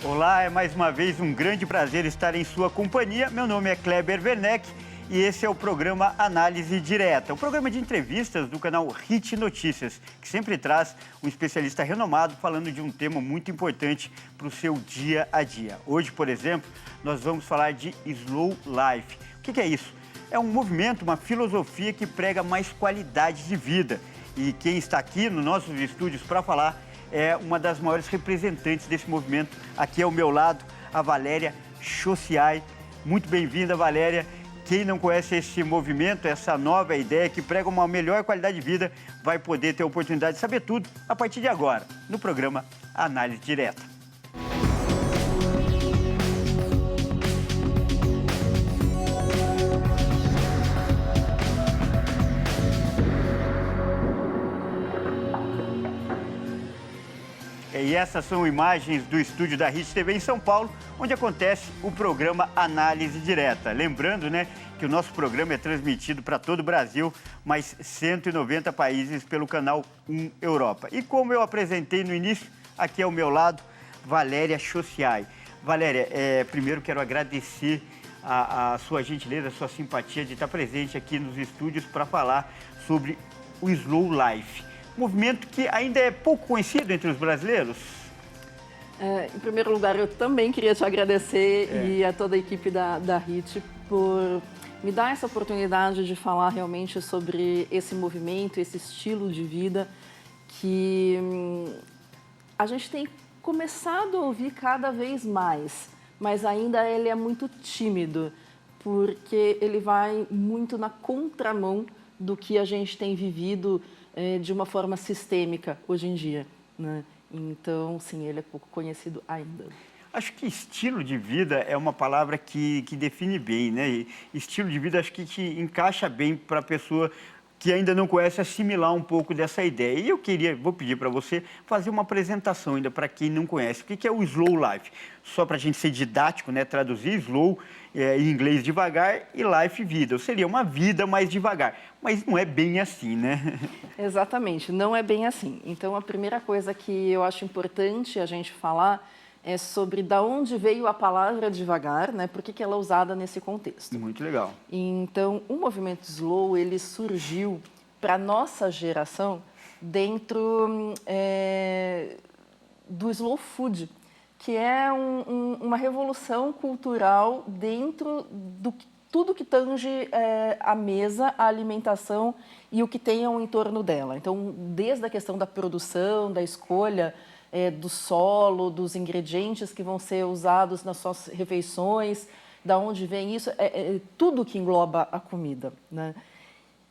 Olá, é mais uma vez um grande prazer estar em sua companhia. Meu nome é Kleber Werneck e esse é o programa Análise Direta, o programa de entrevistas do canal HIT Notícias, que sempre traz um especialista renomado falando de um tema muito importante para o seu dia a dia. Hoje, por exemplo, nós vamos falar de Slow Life. O que é isso? É um movimento, uma filosofia que prega mais qualidade de vida. E quem está aqui nos nossos estúdios para falar é uma das maiores representantes desse movimento. Aqui ao meu lado, a Valéria Chociai. Muito bem-vinda, Valéria. Quem não conhece esse movimento, essa nova ideia que prega uma melhor qualidade de vida, vai poder ter a oportunidade de saber tudo a partir de agora, no programa Análise Direta. E essas são imagens do estúdio da HIT TV em São Paulo, onde acontece o programa Análise Direta. Lembrando, que o nosso programa é transmitido para todo o Brasil, mais 190 países pelo canal 1 Europa. E como eu apresentei no início, aqui ao meu lado, Valéria Chociai. Valéria, primeiro quero agradecer a sua gentileza, a sua simpatia de estar presente aqui nos estúdios para falar sobre o Slow Life. Movimento que ainda é pouco conhecido entre os brasileiros? Em primeiro lugar, eu também queria te agradecer e a toda a equipe da HIT por me dar essa oportunidade de falar realmente sobre esse movimento, esse estilo de vida que a gente tem começado a ouvir cada vez mais, mas ainda ele é muito tímido, porque ele vai muito na contramão do que a gente tem vivido de uma forma sistêmica hoje em dia, Então, sim, ele é pouco conhecido ainda. Acho que estilo de vida é uma palavra que define bem, E estilo de vida acho que te encaixa bem para a pessoa que ainda não conhece assimilar um pouco dessa ideia. E vou pedir para você fazer uma apresentação ainda para quem não conhece. O que é o Slow Life? Só para a gente ser didático, traduzir slow em inglês devagar e life vida. Ou seria uma vida mais devagar. Mas não é bem assim, Exatamente, não é bem assim. Então, a primeira coisa que eu acho importante a gente falar é sobre de onde veio a palavra devagar, por que ela é usada nesse contexto. Muito legal. Então, o movimento slow, ele surgiu para a nossa geração dentro do slow food, que é uma revolução cultural dentro do tudo que tange a mesa, a alimentação e o que tem ao entorno dela. Então, desde a questão da produção, da escolha do solo, dos ingredientes que vão ser usados nas suas refeições, da onde vem isso, tudo que engloba a comida,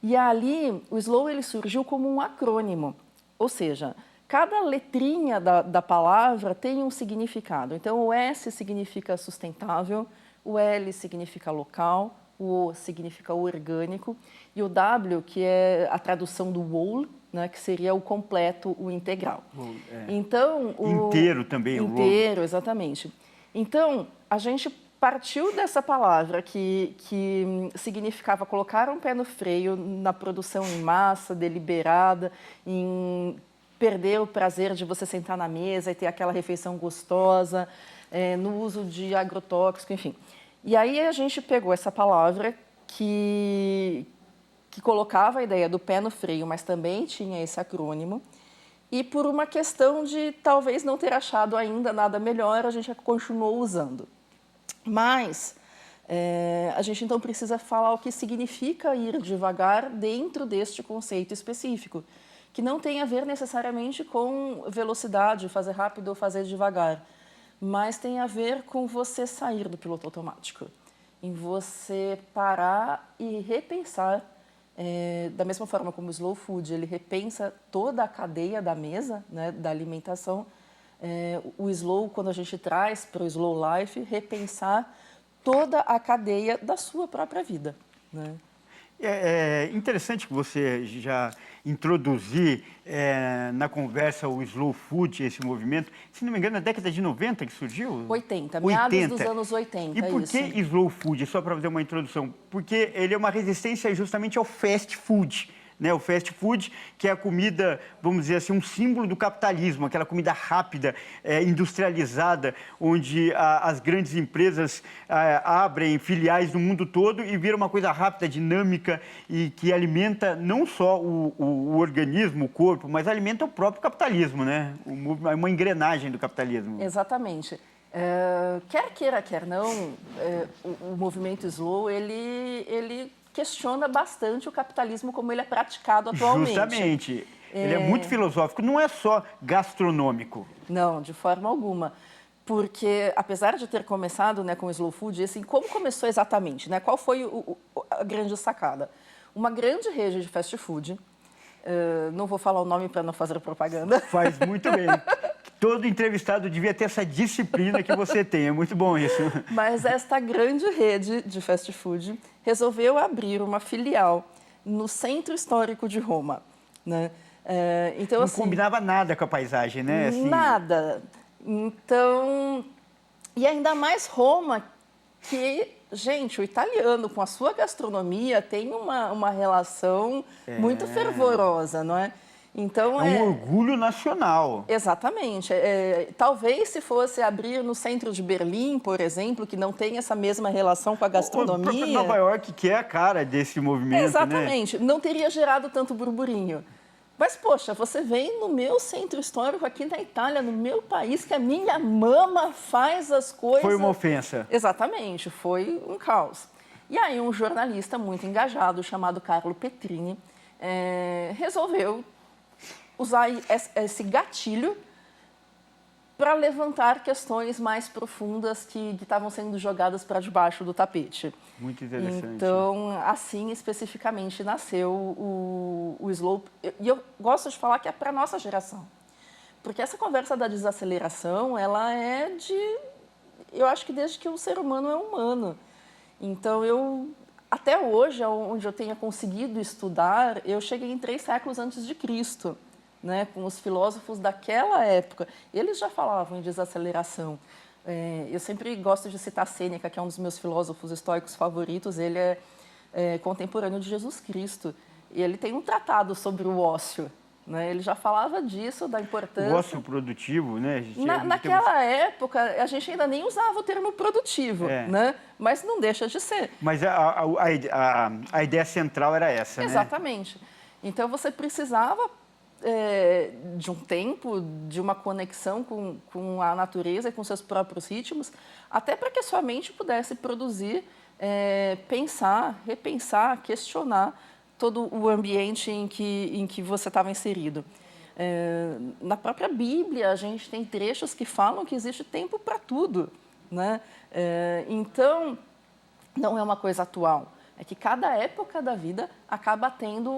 E ali, o slow ele surgiu como um acrônimo, ou seja, cada letrinha da palavra tem um significado. Então, o S significa sustentável, o L significa local, o O significa orgânico e o W, que é a tradução do whole, que seria o completo, o integral. Então, inteiro também. Inteiro, exatamente. Então, a gente partiu dessa palavra que significava colocar um pé no freio na produção em massa, deliberada, em perder o prazer de você sentar na mesa e ter aquela refeição gostosa, no uso de agrotóxico, enfim. E aí a gente pegou essa palavra que colocava a ideia do pé no freio, mas também tinha esse acrônimo, e por uma questão de talvez não ter achado ainda nada melhor, a gente continuou usando. Mas a gente então precisa falar o que significa ir devagar dentro deste conceito específico, que não tem a ver necessariamente com velocidade, fazer rápido ou fazer devagar, mas tem a ver com você sair do piloto automático, em você parar e repensar, da mesma forma como o slow food, ele repensa toda a cadeia da mesa, da alimentação. O slow, quando a gente traz para o slow life, repensar toda a cadeia da sua própria vida, É interessante que você já introduzir na conversa o slow food, esse movimento. Se não me engano, na década de 90 que surgiu? 80, meados dos anos 80. E por que slow food? Só para fazer uma introdução. Porque ele é uma resistência justamente ao fast food, né? O fast food, que é a comida, vamos dizer assim, um símbolo do capitalismo, aquela comida rápida, industrializada, onde as grandes empresas abrem filiais no mundo todo e vira uma coisa rápida, dinâmica e que alimenta não só o organismo, o corpo, mas alimenta o próprio capitalismo, né? Uma engrenagem do capitalismo. Exatamente. Quer queira, quer não, o movimento slow, ele questiona bastante o capitalismo como ele é praticado atualmente. Justamente. Ele é muito filosófico, não é só gastronômico. Não, de forma alguma. Porque, apesar de ter começado, né, com o slow food, assim, como começou exatamente? Né? Qual foi a grande sacada? Uma grande rede de fast food, não vou falar o nome para não fazer propaganda. Faz muito bem. Todo entrevistado devia ter essa disciplina que você tem, é muito bom isso. Mas esta grande rede de fast food resolveu abrir uma filial no centro histórico de Roma, né? Então, não assim, combinava nada com a paisagem, né? Assim... Nada. Então, e ainda mais Roma, que, gente, o italiano com a sua gastronomia tem uma relação muito fervorosa, não é? Então, é um orgulho nacional. Exatamente. Talvez se fosse abrir no centro de Berlim, por exemplo, que não tem essa mesma relação com a gastronomia... Nova York, que é a cara desse movimento, Exatamente. né? Não teria gerado tanto burburinho. Mas, poxa, você vem no meu centro histórico aqui na Itália, no meu país, que a minha mama faz as coisas... Foi uma ofensa. Exatamente, foi um caos. E aí um jornalista muito engajado, chamado Carlo Petrini, resolveu usar esse gatilho para levantar questões mais profundas que estavam sendo jogadas para debaixo do tapete. Muito interessante. Então, assim especificamente nasceu o Slow. E eu gosto de falar que é para a nossa geração. Porque essa conversa da desaceleração, ela é eu acho que desde que o ser humano é humano. Então, até hoje, onde eu tenha conseguido estudar, eu cheguei em 3 séculos antes de Cristo. Né, com os filósofos daquela época, eles já falavam em desaceleração. Eu sempre gosto de citar Sêneca, que é um dos meus filósofos estoicos favoritos. Ele é contemporâneo de Jesus Cristo. E ele tem um tratado sobre o ócio. Né? Ele já falava disso, da importância... O ócio produtivo, né? Naquela época, a gente ainda nem usava o termo produtivo, né? Mas não deixa de ser. Mas a ideia central era essa, né? Exatamente. Então, você precisava... de um tempo, de uma conexão com a natureza e com seus próprios ritmos, até para que a sua mente pudesse produzir, pensar, repensar, questionar todo o ambiente em que você estava inserido. Na própria Bíblia, a gente tem trechos que falam que existe tempo para tudo, né? Então, não é uma coisa atual. É que cada época da vida acaba tendo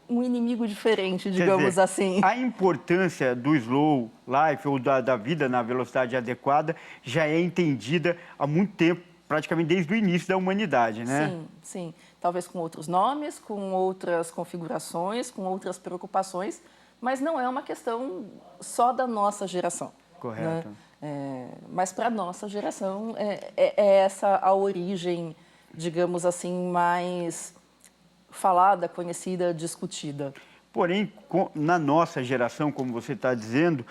um inimigo diferente, digamos assim. A importância do slow life ou da vida na velocidade adequada já é entendida há muito tempo, praticamente desde o início da humanidade, né? Sim, sim. Talvez com outros nomes, com outras configurações, com outras preocupações, mas não é uma questão só da nossa geração. Correto. Né? Mas para a nossa geração é essa a origem, digamos assim, mais... falada, conhecida, discutida. Porém, na nossa geração, como você está dizendo,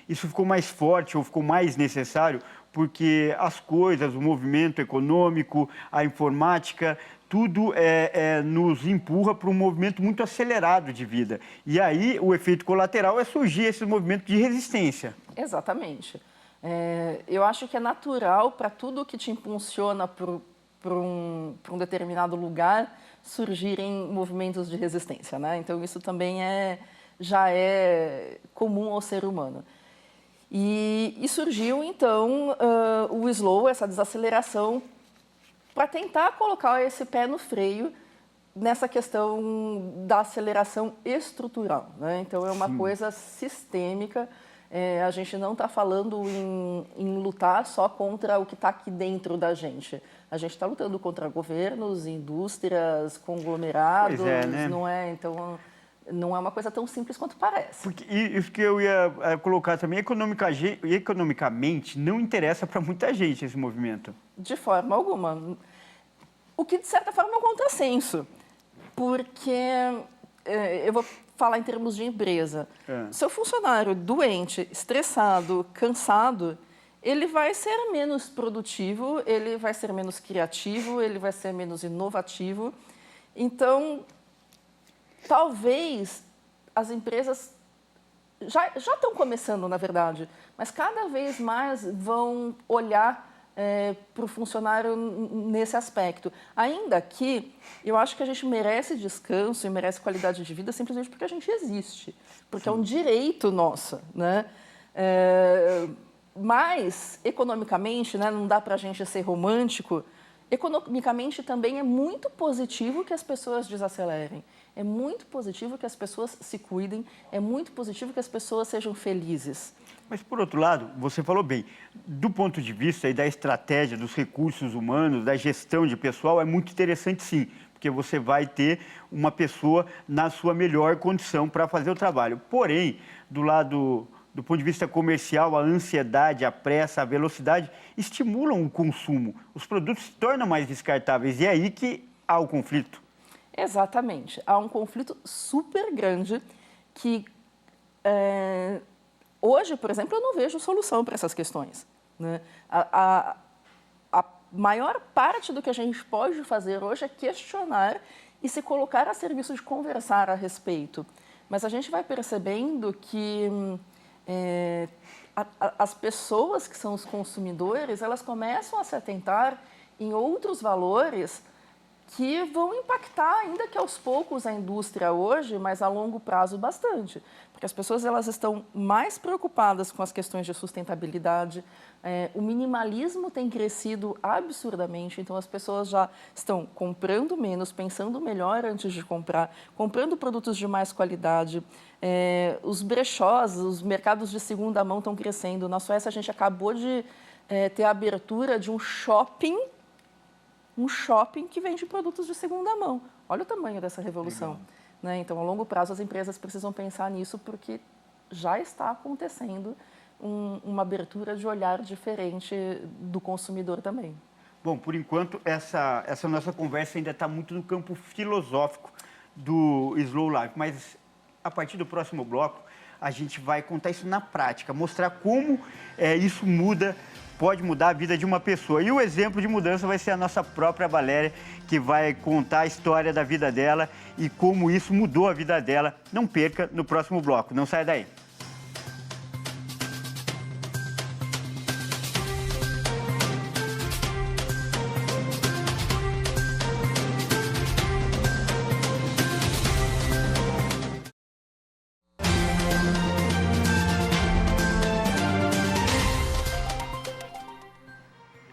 isso ficou mais forte ou ficou mais necessário porque as coisas, o movimento econômico, a informática, tudo nos empurra para um movimento muito acelerado de vida. E aí o efeito colateral é surgir esse movimento de resistência. Exatamente. Eu acho que é natural para tudo que te impulsiona para um determinado lugar surgirem movimentos de resistência, né? Então, isso também já é comum ao ser humano. E surgiu, então, o slow, essa desaceleração, para tentar colocar esse pé no freio nessa questão da aceleração estrutural, né? Então, é uma coisa sistêmica. A gente não está falando em lutar só contra o que está aqui dentro da gente. A gente está lutando contra governos, indústrias, conglomerados, né? não é? Então, não é uma coisa tão simples quanto parece. Porque isso que eu ia colocar também, economicamente, não interessa para muita gente esse movimento. De forma alguma. O que, de certa forma, é um contrassenso, porque eu vou falar em termos de empresa. Seu funcionário doente, estressado, cansado, ele vai ser menos produtivo, ele vai ser menos criativo, ele vai ser menos inovativo. Então, talvez as empresas já estão começando, na verdade, mas cada vez mais vão olhar para o funcionário nesse aspecto. Ainda que eu acho que a gente merece descanso e merece qualidade de vida simplesmente porque a gente existe, porque é um direito nosso, né? Mas, economicamente, né, não dá para a gente ser romântico, economicamente também é muito positivo que as pessoas desacelerem, é muito positivo que as pessoas se cuidem, é muito positivo que as pessoas sejam felizes. Mas, por outro lado, você falou bem, do ponto de vista da estratégia, dos recursos humanos, da gestão de pessoal, é muito interessante sim, porque você vai ter uma pessoa na sua melhor condição para fazer o trabalho. Porém, do ponto de vista comercial, a ansiedade, a pressa, a velocidade estimulam o consumo. Os produtos se tornam mais descartáveis e é aí que há o conflito. Exatamente. Há um conflito super grande que... Hoje, por exemplo, eu não vejo solução para essas questões, né? A maior parte do que a gente pode fazer hoje é questionar e se colocar a serviço de conversar a respeito. Mas a gente vai percebendo que as pessoas que são os consumidores, elas começam a se atentar em outros valores que vão impactar, ainda que aos poucos, a indústria hoje, mas a longo prazo bastante. Porque as pessoas elas estão mais preocupadas com as questões de sustentabilidade, o minimalismo tem crescido absurdamente, então as pessoas já estão comprando menos, pensando melhor antes de comprar, comprando produtos de mais qualidade. Os brechós, os mercados de segunda mão estão crescendo. Na Suécia, a gente acabou de ter a abertura de um shopping que vende produtos de segunda mão. Olha o tamanho dessa revolução. Né? Então, a longo prazo, as empresas precisam pensar nisso porque já está acontecendo uma abertura de olhar diferente do consumidor também. Bom, por enquanto, essa nossa conversa ainda está muito no campo filosófico do Slow Life, mas a partir do próximo bloco, a gente vai contar isso na prática, mostrar como isso pode mudar a vida de uma pessoa. E o exemplo de mudança vai ser a nossa própria Valéria, que vai contar a história da vida dela e como isso mudou a vida dela. Não perca no próximo bloco, não saia daí.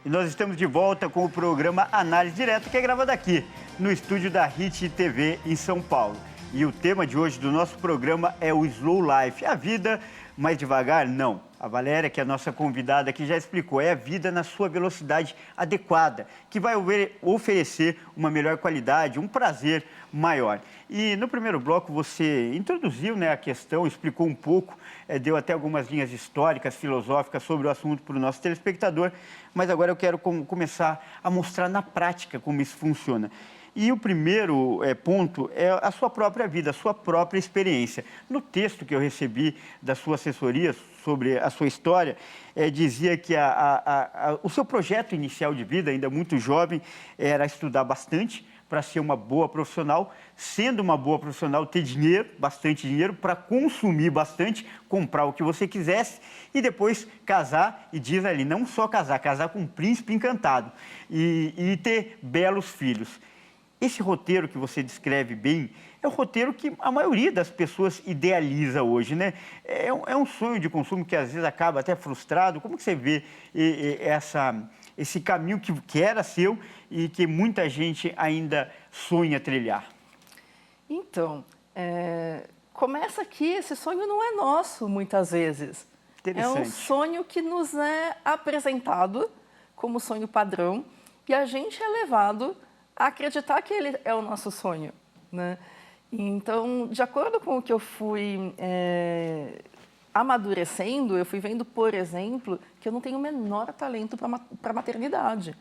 E nós estamos de volta com o programa Análise Direta, que é gravado aqui, no estúdio da HIT TV em São Paulo. E o tema de hoje do nosso programa é o Slow Life. A vida mais devagar? Não. A Valéria, que é a nossa convidada aqui, já explicou. É a vida na sua velocidade adequada, que vai oferecer uma melhor qualidade, um prazer maior. E no primeiro bloco você introduziu a questão, explicou um pouco, deu até algumas linhas históricas, filosóficas sobre o assunto para o nosso telespectador, mas agora eu quero começar a mostrar na prática como isso funciona. E o primeiro ponto é a sua própria vida, a sua própria experiência. No texto que eu recebi da sua assessoria sobre a sua história, dizia que o seu projeto inicial de vida, ainda muito jovem, era estudar bastante para ser uma boa profissional, sendo uma boa profissional, ter dinheiro, bastante dinheiro, para consumir bastante, comprar o que você quisesse e depois casar, e diz ali, não só casar com um príncipe encantado e ter belos filhos. Esse roteiro que você descreve bem é o roteiro que a maioria das pessoas idealiza hoje, né? É um sonho de consumo que às vezes acaba até frustrado. Como que você vê esse caminho que era seu e que muita gente ainda sonha trilhar? Então, começa aqui, esse sonho não é nosso muitas vezes. É um sonho que nos é apresentado como sonho padrão e a gente é levado a acreditar que ele é o nosso sonho, né? Então, de acordo com o que eu fui amadurecendo, eu fui vendo, por exemplo, que eu não tenho o menor talento para maternidade.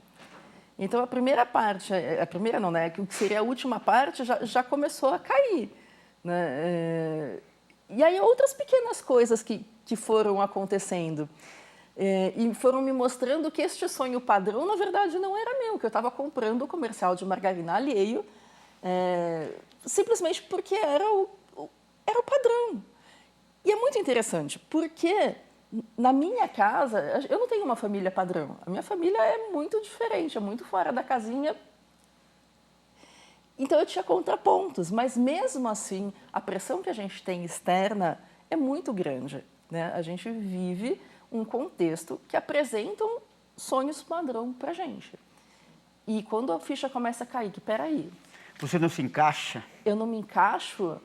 Então, a primeira parte, a primeira não, né? O que seria a última parte já começou a cair, né? E aí, outras pequenas coisas que foram acontecendo. E foram me mostrando que este sonho padrão, na verdade, não era meu, que eu estava comprando o comercial de margarina alheio, simplesmente porque era o padrão. E é muito interessante, porque na minha casa, eu não tenho uma família padrão. A minha família é muito diferente, é muito fora da casinha. Então, eu tinha contrapontos, mas mesmo assim, a pressão que a gente tem externa é muito grande, né? A gente vive um contexto que apresentam sonhos padrão para a gente. E quando a ficha começa a cair, que peraí... Você não se encaixa? Eu não me encaixo,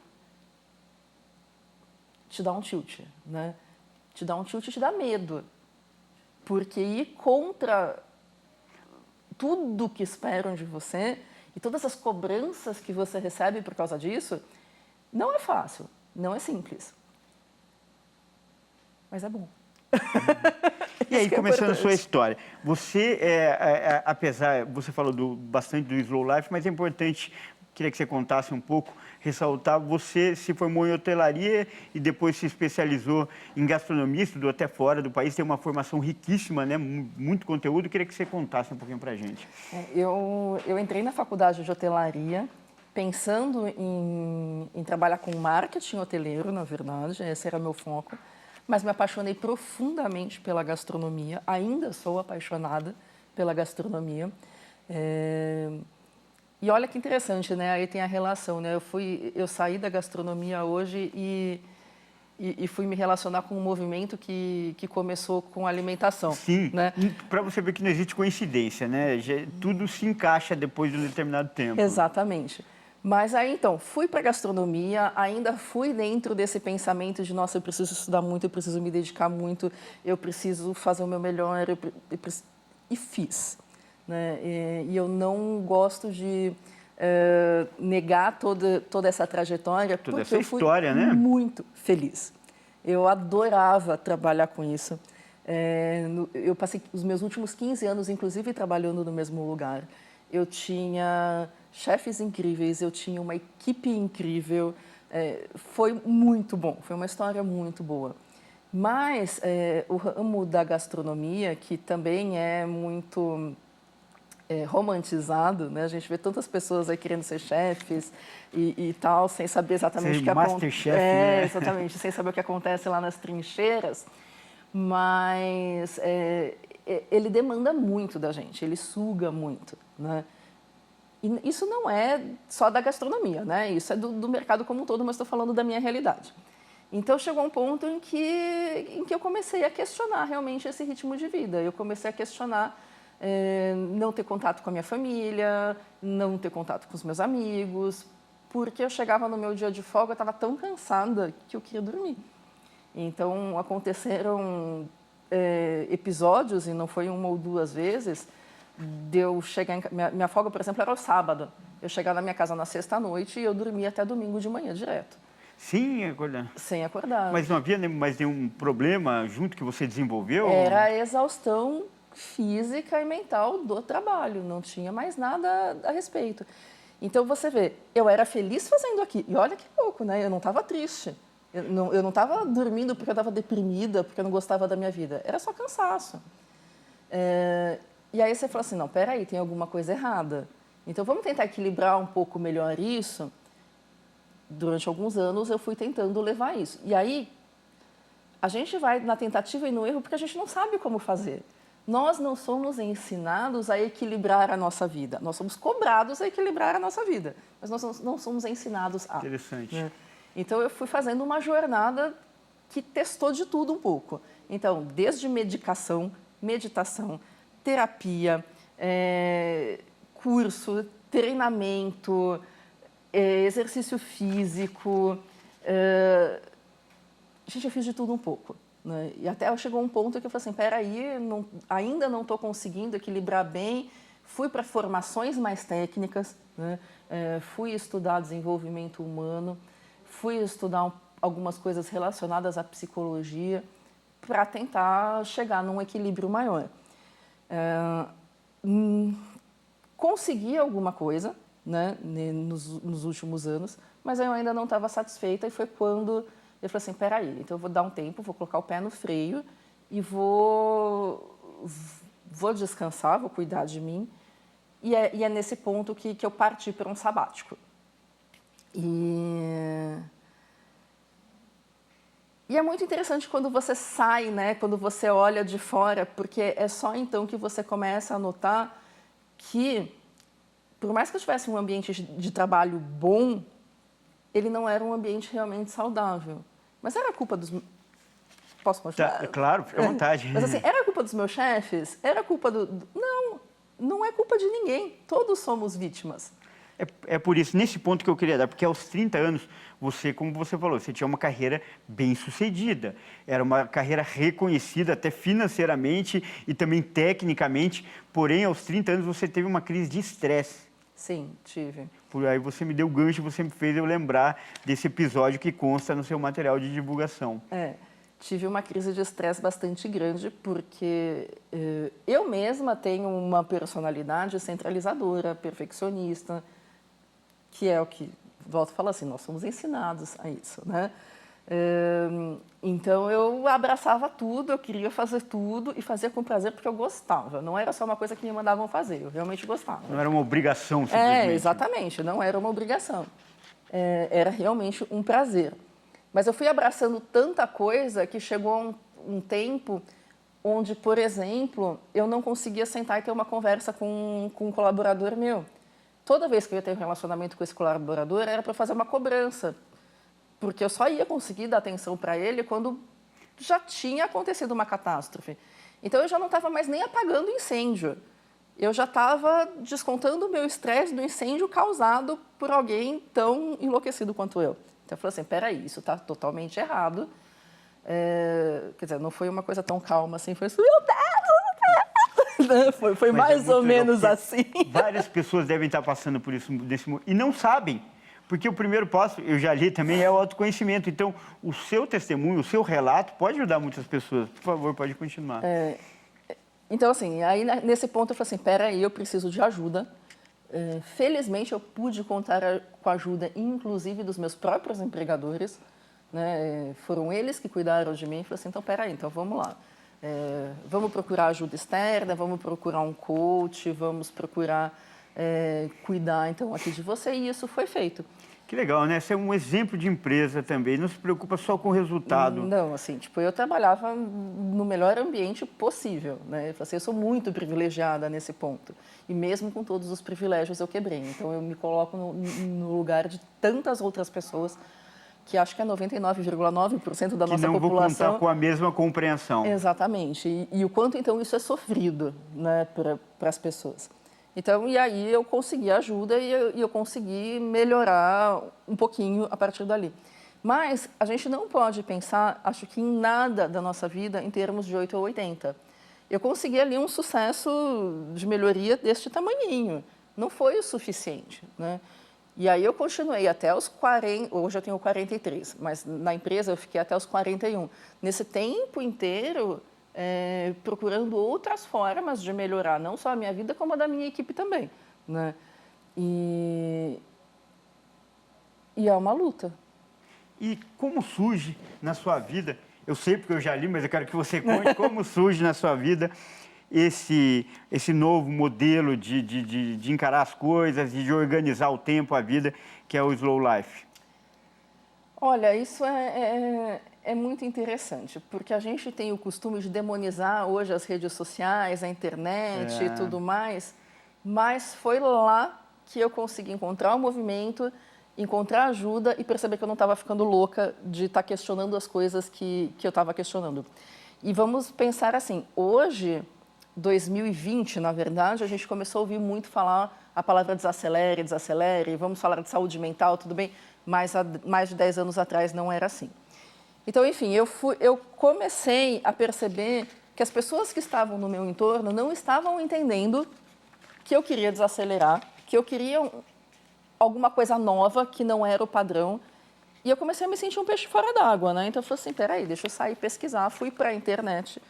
te dá um tilt, né? Te dá um tilt e te dá medo. Porque ir contra tudo que esperam de você e todas as cobranças que você recebe por causa disso, não é fácil, não é simples. Mas é bom. E aí, começando a sua história, você, apesar, você falou bastante do Slow Life, mas é importante, queria que você contasse um pouco, ressaltar, você se formou em hotelaria e depois se especializou em gastronomia, estudou até fora do país, tem uma formação riquíssima, né? Muito conteúdo, queria que você contasse um pouquinho pra gente. Eu entrei na faculdade de hotelaria pensando em trabalhar com marketing hoteleiro, na verdade, esse era meu foco. Mas me apaixonei profundamente pela gastronomia, ainda sou apaixonada pela gastronomia. E olha que interessante, né? Aí tem a relação, né? Eu saí da gastronomia hoje e fui me relacionar com um movimento que começou com alimentação. Sim, né? Para você ver que não existe coincidência, né? Tudo se encaixa depois de um determinado tempo. Exatamente. Mas aí, então, fui para a gastronomia, ainda fui dentro desse pensamento de, nossa, eu preciso estudar muito, eu preciso me dedicar muito, eu preciso fazer o meu melhor, e fiz. Né? E eu não gosto de negar toda essa trajetória, Toda porque essa eu fui história, né? muito feliz. Eu adorava trabalhar com isso. Eu passei os meus últimos 15 anos, inclusive, trabalhando no mesmo lugar. Eu tinha chefes incríveis, eu tinha uma equipe incrível, foi muito bom, foi uma história muito boa. Mas o ramo da gastronomia, que também é muito romantizado, né? A gente vê tantas pessoas aí querendo ser chefes e tal, sem saber exatamente o que acontece. Masterchef, né? Exatamente, sem saber o que acontece lá nas trincheiras. Mas ele demanda muito da gente, ele suga muito, né? E isso não é só da gastronomia, né? Isso é do mercado como um todo, mas estou falando da minha realidade. Então, chegou um ponto em que eu comecei a questionar realmente esse ritmo de vida. Eu comecei a questionar não ter contato com a minha família, não ter contato com os meus amigos, porque eu chegava no meu dia de folga, eu estava tão cansada que eu queria dormir. Então, aconteceram episódios, e não foi uma ou duas vezes, de eu chegar em... Minha folga, por exemplo, era o sábado. Eu chegava na minha casa na sexta-noite e eu dormia até domingo de manhã, direto. Sim, acordar. Sem acordar. Mas não havia mais nenhum problema junto que você desenvolveu? Era a exaustão física e mental do trabalho, não tinha mais nada a respeito. Então, você vê, eu era feliz fazendo aqui. E olha que louco, né? Eu não estava triste. Eu não estava dormindo porque eu estava deprimida, porque eu não gostava da minha vida. Era só cansaço. E aí você fala assim, não, peraí, tem alguma coisa errada. Então, vamos tentar equilibrar um pouco melhor isso. Durante alguns anos, eu fui tentando levar isso. E aí, a gente vai na tentativa e no erro porque a gente não sabe como fazer. Nós não somos ensinados a equilibrar a nossa vida. Nós somos cobrados a equilibrar a nossa vida, mas nós não somos ensinados a. Interessante. Né? Então, eu fui fazendo uma jornada que testou de tudo um pouco. Então, desde medicação, meditação, terapia, curso, treinamento, exercício físico. Gente, eu fiz de tudo um pouco. Né? E até chegou um ponto que eu falei assim, peraí, ainda não estou conseguindo equilibrar bem. Fui para formações mais técnicas, né? Fui estudar desenvolvimento humano, fui estudar algumas coisas relacionadas à psicologia para tentar chegar num equilíbrio maior. consegui alguma coisa, né, nos últimos anos, mas eu ainda não estava satisfeita e foi quando eu falei assim, peraí, então eu vou dar um tempo, vou colocar o pé no freio e vou descansar, vou cuidar de mim. E é nesse ponto que eu parti para um sabático. E é muito interessante quando você sai, né, quando você olha de fora, porque é só então que você começa a notar que, por mais que eu tivesse um ambiente de trabalho bom, ele não era um ambiente realmente saudável. Mas era culpa dos... Posso continuar? Tá, claro, fica à vontade. Mas assim, era culpa dos meus chefes? Era culpa não é culpa de ninguém. Todos somos vítimas. É por isso, nesse ponto que eu queria dar, porque aos 30 anos, você, como você falou, você tinha uma carreira bem sucedida. Era uma carreira reconhecida até financeiramente e também tecnicamente, porém, aos 30 anos, você teve uma crise de estresse. Sim, tive. Por aí você me deu o gancho, você me fez eu lembrar desse episódio que consta no seu material de divulgação. Tive uma crise de estresse bastante grande porque eu mesma tenho uma personalidade centralizadora, perfeccionista, que é o que, volto a falar assim, nós somos ensinados a isso, né? Então, eu abraçava tudo, eu queria fazer tudo e fazia com prazer porque eu gostava. Não era só uma coisa que me mandavam fazer, eu realmente gostava. Não era uma obrigação, simplesmente. Exatamente, não era uma obrigação. Era realmente um prazer. Mas eu fui abraçando tanta coisa que chegou um tempo onde, por exemplo, eu não conseguia sentar e ter uma conversa com um colaborador meu. Toda vez que eu ia ter um relacionamento com esse colaborador, era para fazer uma cobrança, porque eu só ia conseguir dar atenção para ele quando já tinha acontecido uma catástrofe. Então, eu já não estava mais nem apagando incêndio. Eu já estava descontando o meu estresse do incêndio causado por alguém tão enlouquecido quanto eu. Então, eu falei assim, peraí, isso está totalmente errado. Quer dizer, não foi uma coisa tão calma assim, foi assim, meu Deus! Foi mais ou menos assim. Várias pessoas devem estar passando por isso e não sabem. Porque o primeiro passo, eu já li também, é o autoconhecimento. Então, o seu testemunho, o seu relato pode ajudar muitas pessoas. Por favor, pode continuar. Então, assim, aí nesse ponto eu falei assim, peraí, eu preciso de ajuda. Felizmente, eu pude contar com a ajuda, inclusive, dos meus próprios empregadores. Né? Foram eles que cuidaram de mim. Eu falei assim, então, peraí, então vamos lá. Vamos procurar ajuda externa, vamos procurar um coach, vamos procurar cuidar, então, aqui de você. E isso foi feito. Que legal, né? Você é um exemplo de empresa também, não se preocupa só com o resultado. Não, assim, tipo, eu trabalhava no melhor ambiente possível, né? Eu sou muito privilegiada nesse ponto. E mesmo com todos os privilégios eu quebrei. Então, eu me coloco no lugar de tantas outras pessoas que acho que é 99,9% da nossa população. Que não vou contar com a mesma compreensão. Exatamente. E o quanto, então, isso é sofrido, né, para as pessoas. Então, e aí eu consegui ajuda e eu consegui melhorar um pouquinho a partir dali. Mas a gente não pode pensar, acho que em nada da nossa vida em termos de 8 ou 80. Eu consegui ali um sucesso de melhoria deste tamanhinho. Não foi o suficiente, né? E aí eu continuei até os 40, hoje eu tenho 43, mas na empresa eu fiquei até os 41. Nesse tempo inteiro, procurando outras formas de melhorar, não só a minha vida, como a da minha equipe também, né? E é uma luta. E como surge na sua vida, eu sei porque eu já li, mas eu quero que você conte como surge na sua vida esse novo modelo de encarar as coisas e de organizar o tempo, a vida, que é o Slow Life. Olha, isso é muito interessante, porque a gente tem o costume de demonizar hoje as redes sociais, a internet e tudo mais, mas foi lá que eu consegui encontrar o movimento, encontrar ajuda e perceber que eu não estava ficando louca de estar questionando as coisas que eu estava questionando. E vamos pensar assim, hoje, 2020, na verdade, a gente começou a ouvir muito falar a palavra desacelere, vamos falar de saúde mental, tudo bem, mas há mais de 10 anos atrás não era assim. Então, enfim, eu comecei a perceber que as pessoas que estavam no meu entorno não estavam entendendo que eu queria desacelerar, que eu queria alguma coisa nova que não era o padrão. E eu comecei a me sentir um peixe fora d'água, né? Então, eu falei assim, peraí, deixa eu sair pesquisar. Fui para a internet,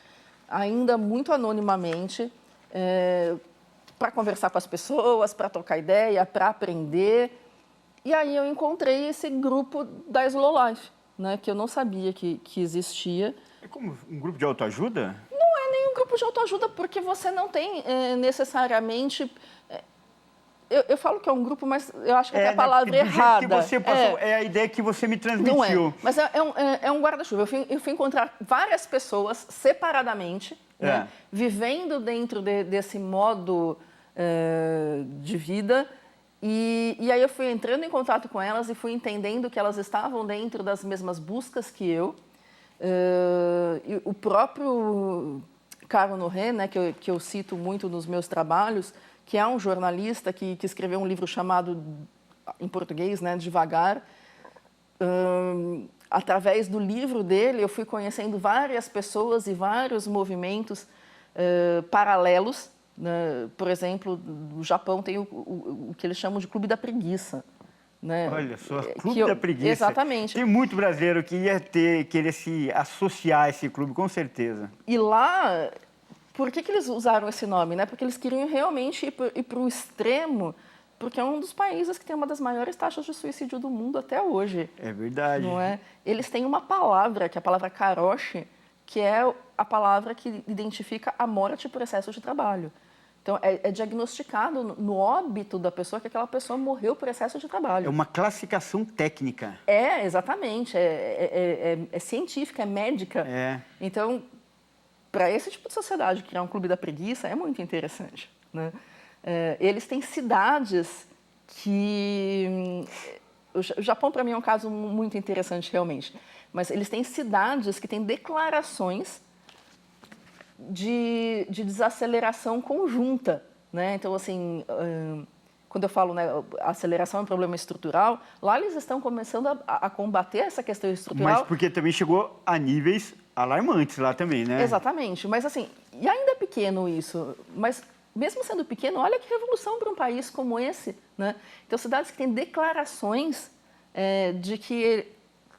ainda muito anonimamente, para conversar com as pessoas, para trocar ideia, para aprender. E aí eu encontrei esse grupo da Slow Life, né, que eu não sabia que existia. É como um grupo de autoajuda? Não é nenhum grupo de autoajuda, porque você não tem necessariamente... Eu falo que é um grupo, mas eu acho que até a palavra é errada. Que você passou, é a ideia que você me transmitiu. Não é, mas é um guarda-chuva. Eu fui encontrar várias pessoas separadamente, né, vivendo dentro desse modo de vida. E aí eu fui entrando em contato com elas e fui entendendo que elas estavam dentro das mesmas buscas que eu. E o próprio Caro Nohé, né, que eu cito muito nos meus trabalhos, que é um jornalista que escreveu um livro chamado, em português, né, Devagar. Através do livro dele, eu fui conhecendo várias pessoas e vários movimentos paralelos. Né? Por exemplo, no Japão tem o que eles chamam de Clube da Preguiça. Né? Olha só, Clube da Preguiça. Exatamente. Tem muito brasileiro que ia querer se associar a esse clube, com certeza. E lá... Por que eles usaram esse nome? Né? Porque eles queriam realmente ir para o extremo, porque é um dos países que tem uma das maiores taxas de suicídio do mundo até hoje. É verdade. Não é? Eles têm uma palavra, que é a palavra karoshi, que é a palavra que identifica a morte por excesso de trabalho. Então, é diagnosticado no óbito da pessoa que aquela pessoa morreu por excesso de trabalho. É uma classificação técnica. Exatamente. É científica, é médica. Então... Para esse tipo de sociedade, criar um clube da preguiça é muito interessante. Né? Eles têm cidades que... O Japão, para mim, é um caso muito interessante, realmente. Mas eles têm cidades que têm declarações de desaceleração conjunta. Né? Então, assim, quando eu falo, né, a aceleração é um problema estrutural, lá eles estão começando a combater essa questão estrutural. Mas porque também chegou a níveis alarmantes lá também, né? Exatamente. Mas, assim, e ainda é pequeno isso, mas mesmo sendo pequeno, olha que revolução para um país como esse, né? Então, cidades que têm declarações de que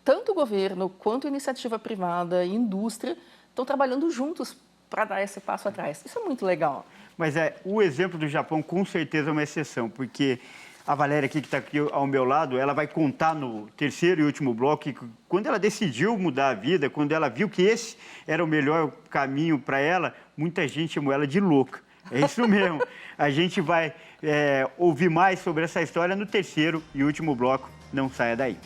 tanto o governo quanto a iniciativa privada e indústria estão trabalhando juntos para dar esse passo atrás. Isso é muito legal. Mas o exemplo do Japão, com certeza, é uma exceção, porque a Valéria, aqui, que está aqui ao meu lado, ela vai contar no terceiro e último bloco que quando ela decidiu mudar a vida, quando ela viu que esse era o melhor caminho para ela, muita gente chamou ela de louca. É isso mesmo. A gente vai ouvir mais sobre essa história no terceiro e último bloco. Não saia daí.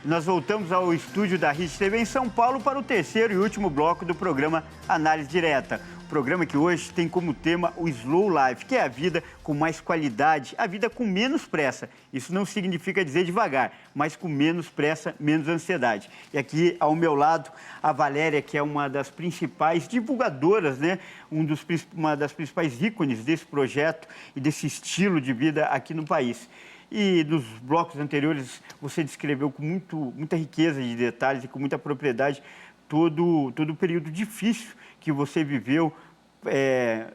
Nós voltamos ao estúdio da Hit TV em São Paulo para o terceiro e último bloco do programa Análise Direta. O programa que hoje tem como tema o Slow Life, que é a vida com mais qualidade, a vida com menos pressa. Isso não significa dizer devagar, mas com menos pressa, menos ansiedade. E aqui ao meu lado, a Valéria, que é uma das principais divulgadoras, né? Uma das principais ícones desse projeto e desse estilo de vida aqui no país. E nos blocos anteriores você descreveu com muita riqueza de detalhes e com muita propriedade todo o período difícil que você viveu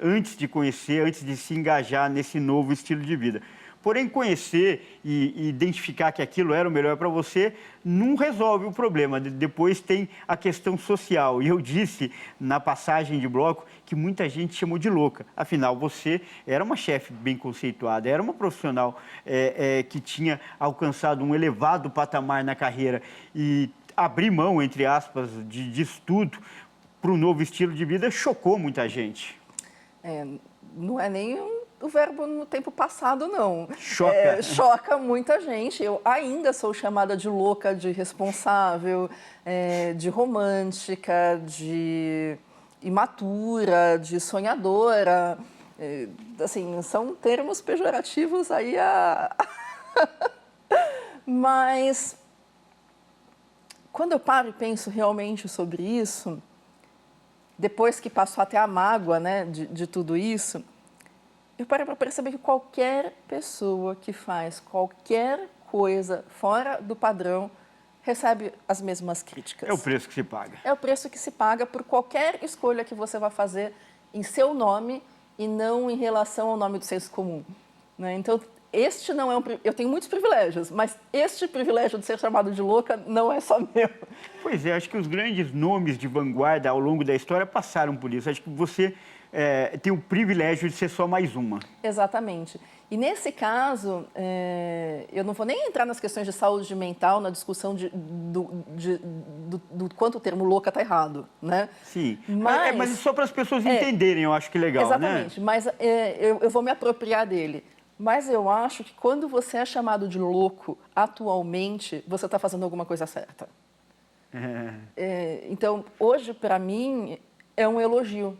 antes de conhecer, antes de se engajar nesse novo estilo de vida. Porém, conhecer e identificar que aquilo era o melhor para você não resolve o problema. Depois tem a questão social. E eu disse na passagem de bloco que muita gente chamou de louca. Afinal, você era uma chefe bem conceituada, era uma profissional que tinha alcançado um elevado patamar na carreira. E abrir mão, entre aspas, de estudo para um novo estilo de vida chocou muita gente. Não é nem o verbo no tempo passado, não. Choca. Choca muita gente. Eu ainda sou chamada de louca, de irresponsável, de romântica, de imatura, de sonhadora. Assim, são termos pejorativos aí Mas, quando eu paro e penso realmente sobre isso, depois que passou até a mágoa, né, de tudo isso, eu paro para perceber que qualquer pessoa que faz qualquer coisa fora do padrão recebe as mesmas críticas. É o preço que se paga. É o preço que se paga por qualquer escolha que você vai fazer em seu nome e não em relação ao nome do senso comum, né? Então, este não é eu tenho muitos privilégios, mas este privilégio de ser chamado de louca não é só meu. Pois é, acho que os grandes nomes de vanguarda ao longo da história passaram por isso. Acho que você tem o privilégio de ser só mais uma. Exatamente. E nesse caso, eu não vou nem entrar nas questões de saúde mental, na discussão do quanto o termo louca está errado, né? Sim, mas só para as pessoas entenderem, eu acho que legal, exatamente, né? Mas eu vou me apropriar dele. Mas eu acho que quando você é chamado de louco atualmente, você está fazendo alguma coisa certa. Então, hoje, para mim, é um elogio.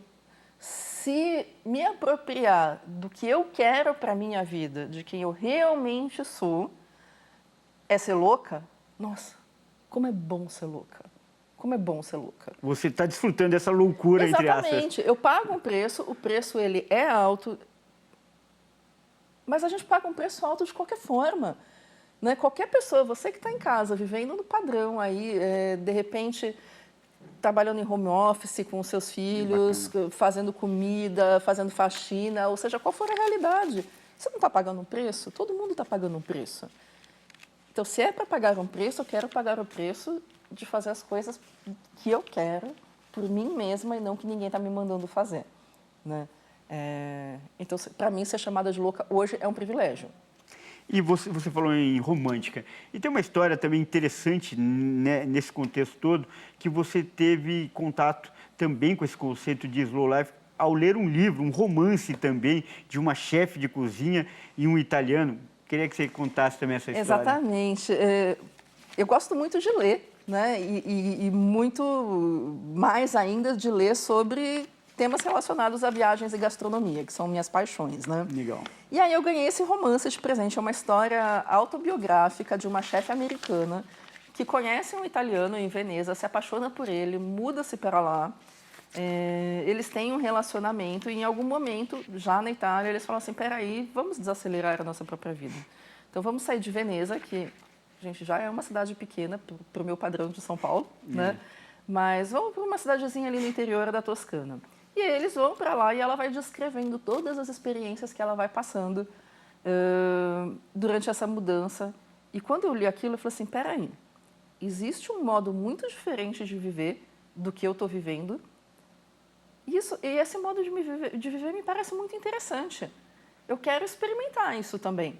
Se me apropriar do que eu quero para a minha vida, de quem eu realmente sou, é ser louca, nossa, como é bom ser louca. Como é bom ser louca. Você está desfrutando dessa loucura, entre aspas. Exatamente. Eu pago um preço, o preço ele é alto, mas a gente paga um preço alto de qualquer forma, né? Qualquer pessoa, você que está em casa, vivendo no padrão aí, de repente trabalhando em home office com os seus filhos, fazendo comida, fazendo faxina, ou seja, qual for a realidade. Você não está pagando um preço? Todo mundo está pagando um preço. Então, se é para pagar um preço, eu quero pagar o preço de fazer as coisas que eu quero por mim mesma e não que ninguém está me mandando fazer, né? Então, para mim, ser chamada de louca hoje é um privilégio. E você falou em romântica. E tem uma história também interessante, né, nesse contexto todo, que você teve contato também com esse conceito de slow life ao ler um livro, um romance também, de uma chefe de cozinha e um italiano. Queria que você contasse também essa história. Exatamente. Eu gosto muito de ler, né? E muito mais ainda de ler sobre temas relacionados a viagens e gastronomia, que são minhas paixões, né? Legal. E aí eu ganhei esse romance de presente. É uma história autobiográfica de uma chefe americana que conhece um italiano em Veneza, se apaixona por ele, muda-se para lá. Eles têm um relacionamento e em algum momento, já na Itália, eles falam assim, peraí, vamos desacelerar a nossa própria vida. Então vamos sair de Veneza, que, gente, já é uma cidade pequena para o meu padrão de São Paulo, né? Mas vamos para uma cidadezinha ali no interior da Toscana. E eles vão para lá e ela vai descrevendo todas as experiências que ela vai passando durante essa mudança. E quando eu li aquilo, eu falei assim, peraí, existe um modo muito diferente de viver do que eu estou vivendo. E esse modo de viver me parece muito interessante. Eu quero experimentar isso também.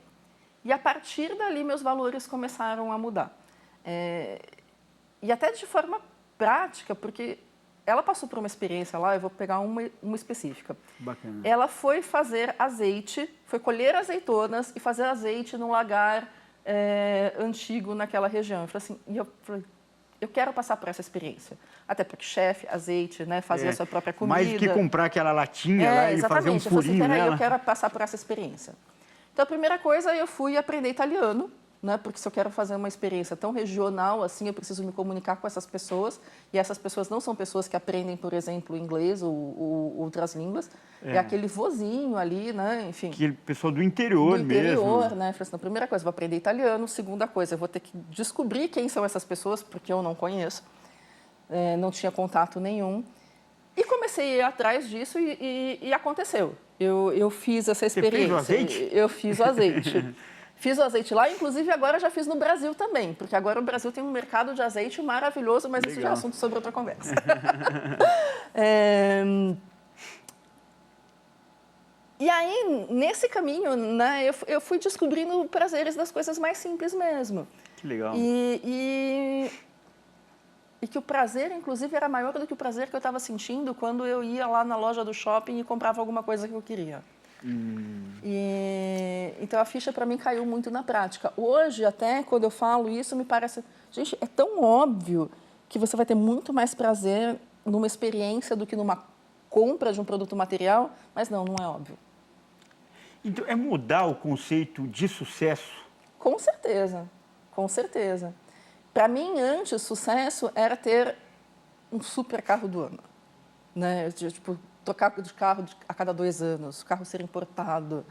E a partir dali, meus valores começaram a mudar. E até de forma prática, porque ela passou por uma experiência lá, eu vou pegar uma específica. Bacana. Ela foi fazer azeite, foi colher azeitonas e fazer azeite num lagar antigo naquela região. Eu falei, eu quero passar por essa experiência. Até porque chefe, azeite, né, fazer a sua própria comida. Mais do que comprar aquela latinha lá e fazer um furinho nela. Eu quero passar por essa experiência. Então, a primeira coisa, eu fui aprender italiano, né, porque se eu quero fazer uma experiência tão regional assim, eu preciso me comunicar com essas pessoas. E essas pessoas não são pessoas que aprendem, por exemplo, inglês ou outras línguas. É aquele vozinho ali, né, enfim. Aquele pessoal do interior mesmo. Do interior, né. Falei assim, primeira coisa, eu vou aprender italiano. Segunda coisa, eu vou ter que descobrir quem são essas pessoas, porque eu não conheço. Não tinha contato nenhum. E comecei a ir atrás disso e aconteceu. Eu fiz essa experiência. Você fez o azeite? Eu fiz o azeite. Fiz o azeite lá, inclusive agora já fiz no Brasil também, porque agora o Brasil tem um mercado de azeite maravilhoso, mas isso já é assunto sobre outra conversa. E aí, nesse caminho, né, eu fui descobrindo prazeres das coisas mais simples mesmo. Que legal. E que o prazer, inclusive, era maior do que o prazer que eu estava sentindo quando eu ia lá na loja do shopping e comprava alguma coisa que eu queria. Então, a ficha, para mim, caiu muito na prática. Hoje, até, quando eu falo isso, me parece... Gente, é tão óbvio que você vai ter muito mais prazer numa experiência do que numa compra de um produto material, mas não é óbvio. Então, é mudar o conceito de sucesso? Com certeza, com certeza. Para mim, antes, sucesso era ter um super carro do ano, né? Tipo, trocar de carro a cada 2 anos, o carro ser importado,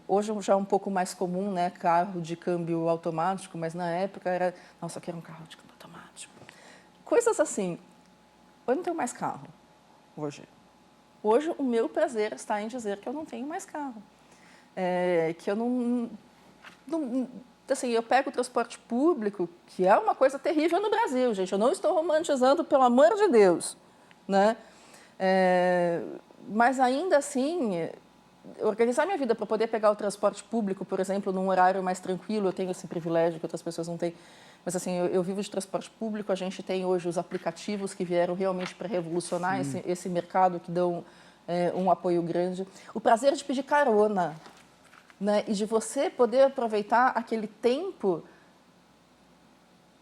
Hoje já é um pouco mais comum, né, carro de câmbio automático, mas na época era, nossa, eu quero um carro de câmbio automático. Coisas assim. Eu não tenho mais carro hoje. Hoje o meu prazer está em dizer que eu não tenho mais carro. Que eu não assim, eu pego o transporte público, que é uma coisa terrível no Brasil, gente. Eu não estou romantizando, pelo amor de Deus, né? Mas ainda assim, organizar minha vida para poder pegar o transporte público, por exemplo, num horário mais tranquilo, eu tenho esse privilégio que outras pessoas não têm. Mas assim, eu vivo de transporte público, a gente tem hoje os aplicativos que vieram realmente para revolucionar esse mercado, que dão um apoio grande. O prazer de pedir carona, né? E de você poder aproveitar aquele tempo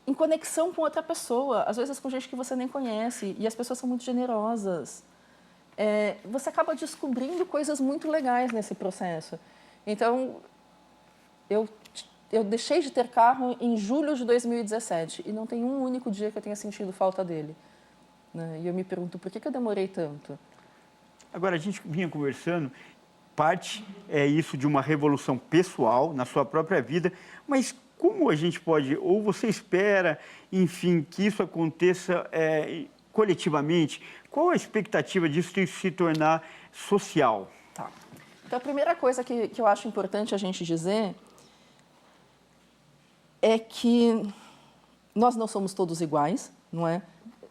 em conexão com outra pessoa, às vezes com gente que você nem conhece, e as pessoas são muito generosas. Você acaba descobrindo coisas muito legais nesse processo. Então, eu deixei de ter carro em julho de 2017 e não tem um único dia que eu tenha sentido falta dele, né? E eu me pergunto, por que eu demorei tanto? Agora, a gente vinha conversando, parte é isso de uma revolução pessoal na sua própria vida, mas como a gente pode, ou você espera, enfim, que isso aconteça coletivamente? Qual a expectativa disso se tornar social? Tá. Então, a primeira coisa que eu acho importante a gente dizer é que nós não somos todos iguais, não é?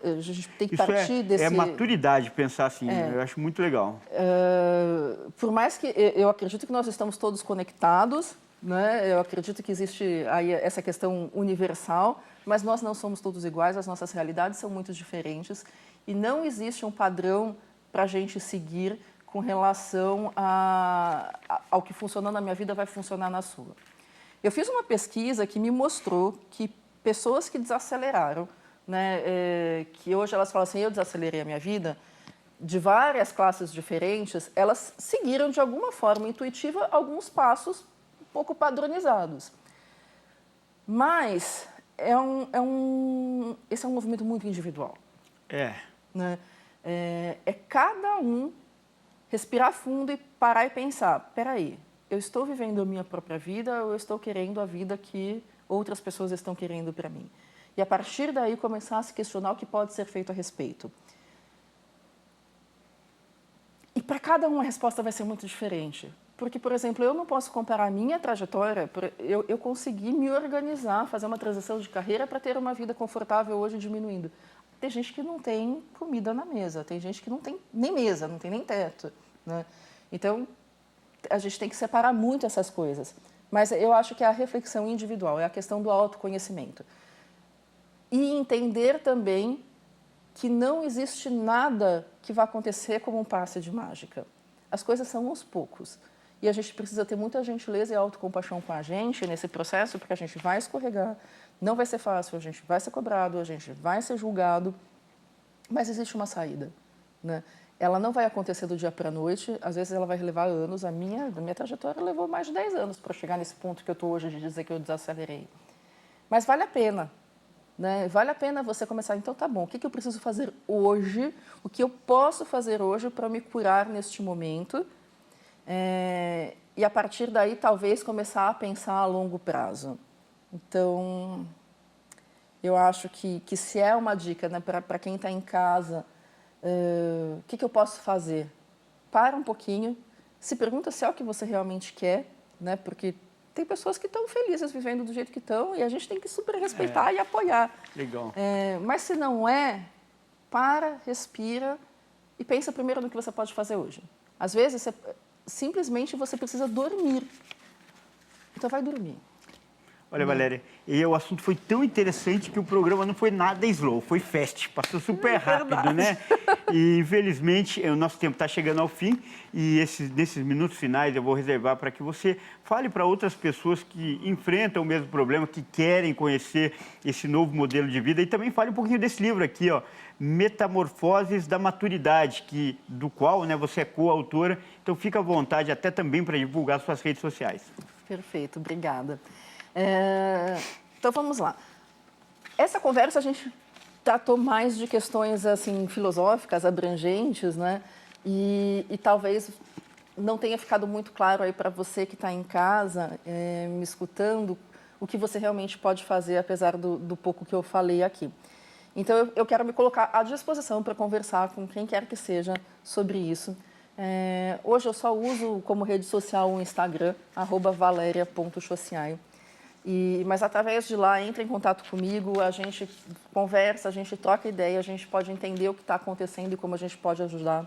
A gente tem que partir desse... É maturidade pensar assim, eu acho muito legal. Por mais que eu acredito que nós estamos todos conectados, né? Eu acredito que existe aí essa questão universal, mas nós não somos todos iguais, as nossas realidades são muito diferentes e não existe um padrão para a gente seguir com relação ao que funcionou na minha vida vai funcionar na sua. Eu fiz uma pesquisa que me mostrou que pessoas que desaceleraram, né, que hoje elas falam assim, eu desacelerei a minha vida, de várias classes diferentes, elas seguiram de alguma forma intuitiva alguns passos um pouco padronizados. Mas esse é um movimento muito individual. Né? Cada um respirar fundo e parar e pensar, espera aí, eu estou vivendo a minha própria vida ou eu estou querendo a vida que outras pessoas estão querendo para mim? E, a partir daí, começar a se questionar o que pode ser feito a respeito. E, para cada um, a resposta vai ser muito diferente. Porque, por exemplo, eu não posso comparar a minha trajetória, eu consegui me organizar, fazer uma transição de carreira para ter uma vida confortável hoje diminuindo. Tem gente que não tem comida na mesa, tem gente que não tem nem mesa, não tem nem teto, né? Então, a gente tem que separar muito essas coisas. Mas eu acho que é a reflexão individual, é a questão do autoconhecimento. E entender também que não existe nada que vá acontecer como um passe de mágica. As coisas são aos poucos. E a gente precisa ter muita gentileza e autocompaixão com a gente nesse processo, porque a gente vai escorregar, não vai ser fácil, a gente vai ser cobrado, a gente vai ser julgado, mas existe uma saída, né? Ela não vai acontecer do dia para a noite, às vezes ela vai levar anos. A minha trajetória levou mais de 10 anos para chegar nesse ponto que eu estou hoje de dizer que eu desacelerei. Mas vale a pena. Né? Vale a pena você começar, então tá bom, o que eu preciso fazer hoje, o que eu posso fazer hoje para me curar neste momento, e a partir daí talvez começar a pensar a longo prazo. Então, eu acho que se é uma dica, né, para quem está em casa, o que eu posso fazer? Para um pouquinho, se pergunta se é o que você realmente quer, né, porque tem pessoas que estão felizes vivendo do jeito que estão e a gente tem que super respeitar e apoiar. Legal. Mas se não para, respira e pensa primeiro no que você pode fazer hoje. Às vezes, simplesmente você precisa dormir. Então, vai dormir. Olha, Valéria, e o assunto foi tão interessante que o programa não foi nada slow, foi fast, passou super rápido, né? E, infelizmente, o nosso tempo está chegando ao fim e nesses minutos finais eu vou reservar para que você fale para outras pessoas que enfrentam o mesmo problema, que querem conhecer esse novo modelo de vida e também fale um pouquinho desse livro aqui, ó, Metamorfoses da Maturidade, do qual, né, você é coautora, então fica à vontade até também para divulgar suas redes sociais. Perfeito, obrigada. Então, vamos lá. Essa conversa a gente tratou mais de questões assim, filosóficas, abrangentes, né? E talvez não tenha ficado muito claro aí para você que está em casa, me escutando, o que você realmente pode fazer, apesar do pouco que eu falei aqui. Então, eu quero me colocar à disposição para conversar com quem quer que seja sobre isso. Hoje eu só uso como rede social o Instagram, @valeria.chociaio. Mas através de lá, entra em contato comigo, a gente conversa, a gente troca ideia, a gente pode entender o que está acontecendo e como a gente pode ajudar.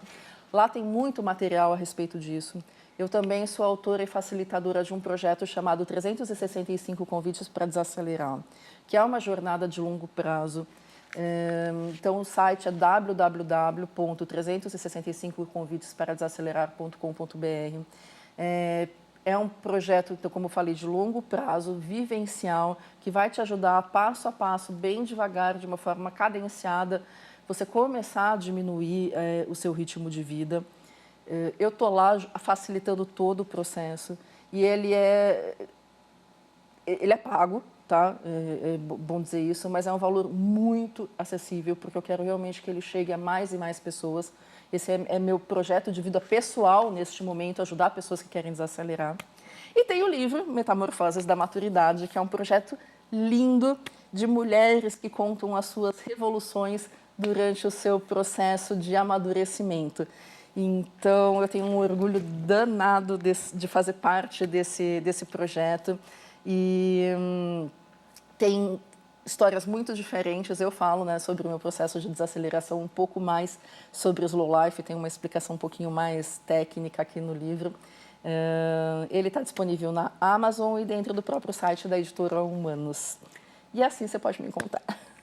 Lá tem muito material a respeito disso. Eu também sou autora e facilitadora de um projeto chamado 365 Convites para Desacelerar, que é uma jornada de longo prazo. Então, o site é www.365convitesparadesacelerar.com.br. É um projeto, então, como eu falei, de longo prazo, vivencial, que vai te ajudar passo a passo, bem devagar, de uma forma cadenciada, você começar a diminuir o seu ritmo de vida. Eu estou lá facilitando todo o processo e ele é pago, tá? É bom dizer isso, mas é um valor muito acessível, porque eu quero realmente que ele chegue a mais e mais pessoas. Esse é meu projeto de vida pessoal neste momento, ajudar pessoas que querem desacelerar. E tem o livro Metamorfoses da Maturidade, que é um projeto lindo de mulheres que contam as suas revoluções durante o seu processo de amadurecimento. Então, eu tenho um orgulho danado de fazer parte desse projeto. E tem histórias muito diferentes. Eu falo, né, sobre o meu processo de desaceleração, um pouco mais sobre o slow life, tem uma explicação um pouquinho mais técnica aqui no livro. Ele está disponível na Amazon e dentro do próprio site da editora Humanos. E assim você pode me encontrar.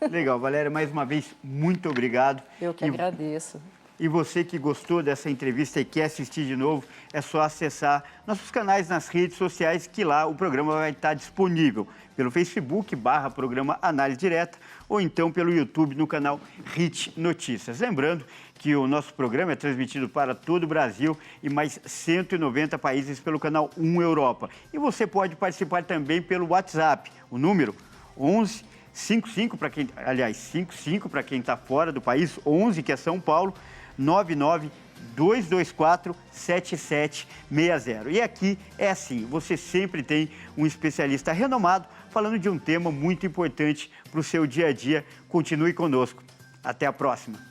Legal, Valéria, mais uma vez, muito obrigado. Eu que agradeço. E você que gostou dessa entrevista e quer assistir de novo, é só acessar nossos canais nas redes sociais, que lá o programa vai estar disponível pelo Facebook, /programa Análise Direta, ou então pelo YouTube no canal HIT Notícias. Lembrando que o nosso programa é transmitido para todo o Brasil e mais 190 países pelo canal 1 Europa. E você pode participar também pelo WhatsApp, o número 11 55 para quem, aliás, 55 para quem está fora do país, 11 que é São Paulo, 992247760. E aqui é assim, você sempre tem um especialista renomado falando de um tema muito importante para o seu dia a dia. Continue conosco. Até a próxima.